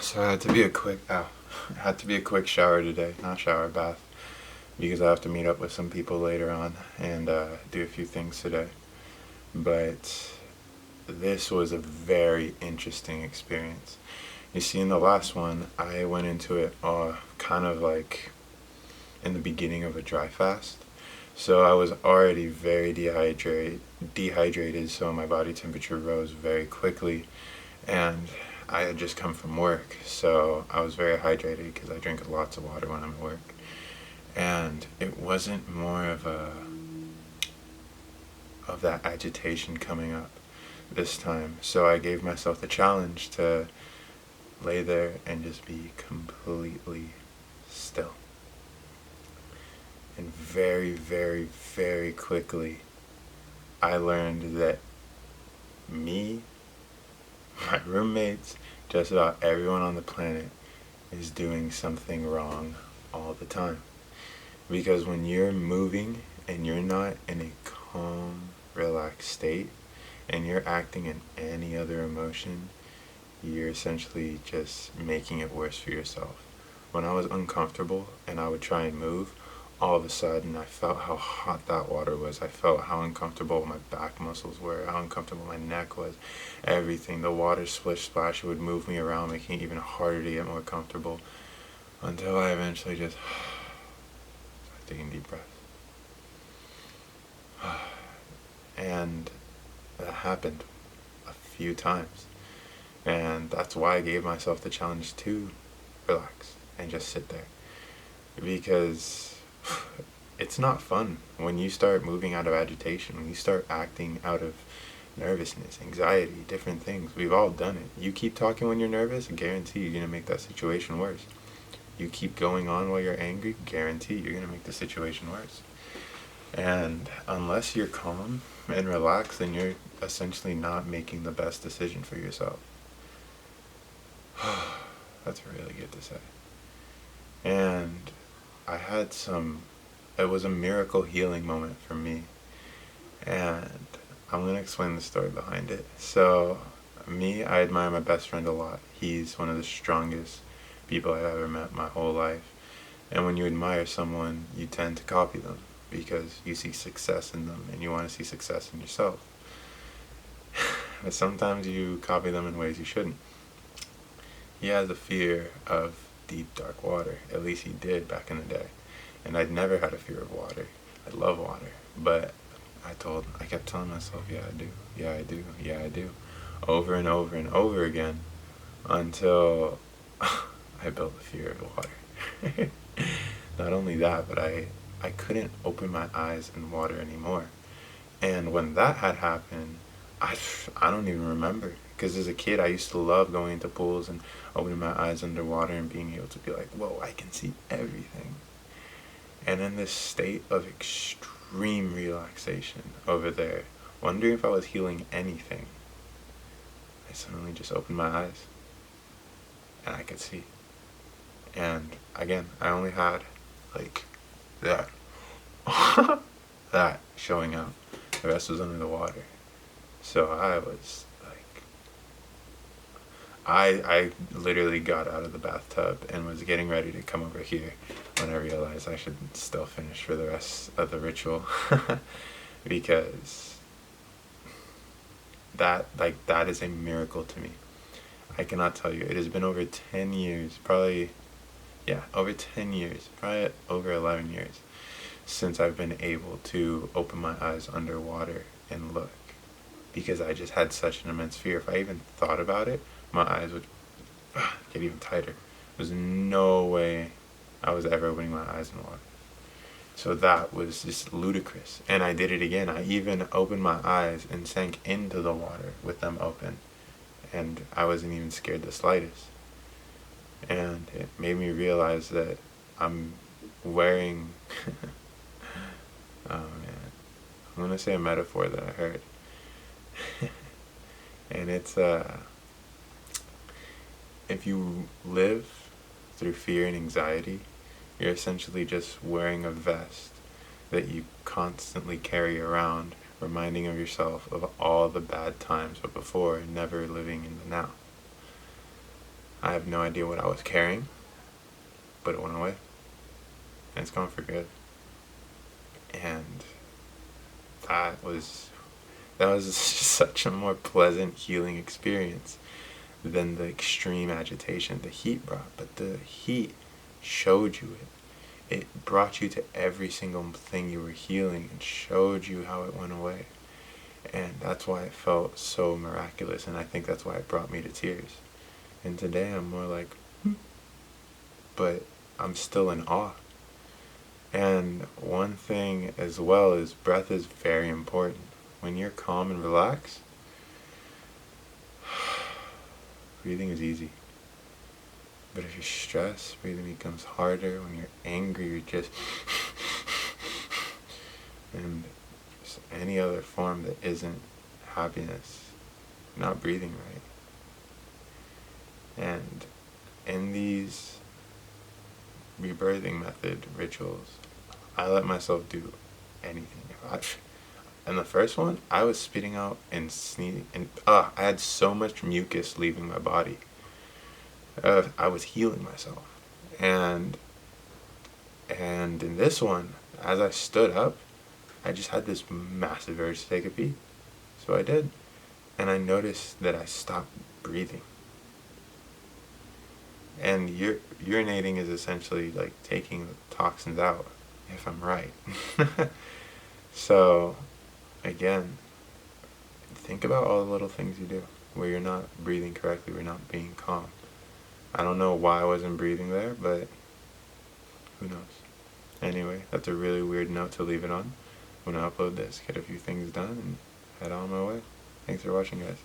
So I had to be a quick it had to be a quick shower today, not shower, bath, because I have to meet up with some people later on and do a few things today. But this was a very interesting experience. You see, in the last one, I went into it kind of like in the beginning of a dry fast. So I was already very dehydrated, so my body temperature rose very quickly, and I had just come from work, so I was very hydrated because I drink lots of water when I'm at work. And it wasn't more of that agitation coming up this time. So I gave myself the challenge to lay there and just be completely still. And very, very, very quickly, I learned that me, my roommates, just about everyone on the planet is doing something wrong all the time. Because when you're moving and you're not in a calm, relaxed state, and you're acting in any other emotion, you're essentially just making it worse for yourself. When I was uncomfortable and I would try and move, all of a sudden I felt how hot that water was. I felt how uncomfortable my back muscles were, how uncomfortable my neck was, everything. The water splish splash would move me around, making it even harder to get more comfortable, until I eventually just started taking deep breaths. And that happened a few times. And that's why I gave myself the challenge to relax and just sit there. Because it's not fun when you start moving out of agitation, when you start acting out of nervousness, anxiety, different things. We've all done it. You keep talking when you're nervous, I guarantee you're going to make that situation worse. You keep going on while you're angry, guarantee you're going to make the situation worse. And unless you're calm and relaxed, then you're essentially not making the best decision for yourself. That's really good to say. And I had it was a miracle healing moment for me. And I'm going to explain the story behind it. So, I admire my best friend a lot. He's one of the strongest people I've ever met my whole life. And when you admire someone, you tend to copy them because you see success in them and you want to see success in yourself. But sometimes you copy them in ways you shouldn't. He has a fear of deep, dark water. At least he did back in the day. And I'd never had a fear of water. I love water. But I kept telling myself, yeah, I do. Yeah, I do. Yeah, I do. Over and over and over again until I built a fear of water. Not only that, but I couldn't open my eyes in water anymore. And when that had happened, I don't even remember. Because as a kid, I used to love going into pools and opening my eyes underwater and being able to be like, whoa, I can see everything. And in this state of extreme relaxation over there, wondering if I was healing anything, I suddenly just opened my eyes and I could see. And again, I only had like that, that showing up. The rest was under the water. So I was like, I literally got out of the bathtub and was getting ready to come over here when I realized I should still finish for the rest of the ritual. Because that is a miracle to me. I cannot tell you. It has been over 10 years, probably over 10 years, probably over 11 years since I've been able to open my eyes underwater and look. Because I just had such an immense fear. If I even thought about it, my eyes would get even tighter. There's no way I was ever opening my eyes in water. So that was just ludicrous. And I did it again. I even opened my eyes and sank into the water with them open. And I wasn't even scared the slightest. And it made me realize that I'm wearing, oh man, I'm going to say a metaphor that I heard. And it's, if you live through fear and anxiety, you're essentially just wearing a vest that you constantly carry around, reminding of yourself of all the bad times, but before, never living in the now. I have no idea what I was carrying, but it went away. And it's gone for good. And that was such a more pleasant healing experience than the extreme agitation the heat brought. But the heat showed you it. It brought you to every single thing you were healing and showed you how it went away. And that's why it felt so miraculous, and I think that's why it brought me to tears. And today I'm more like, but I'm still in awe. And one thing as well is breath is very important. When you're calm and relaxed, breathing is easy. But if you're stressed, breathing becomes harder. When you're angry, you're just and just any other form that isn't happiness, you're not breathing right. And in these rebirthing method rituals, I let myself do anything. In the first one, I was spitting out and sneezing, and I had so much mucus leaving my body. I was healing myself, and in this one, as I stood up, I just had this massive urge to take a pee, so I did, and I noticed that I stopped breathing. And urinating is essentially like taking the toxins out, if I'm right. So, again, think about all the little things you do where you're not breathing correctly, where you're not being calm. I don't know why I wasn't breathing there, but who knows. Anyway, that's a really weird note to leave it on. I'm going to upload this, get a few things done, and head on my way. Thanks for watching, guys.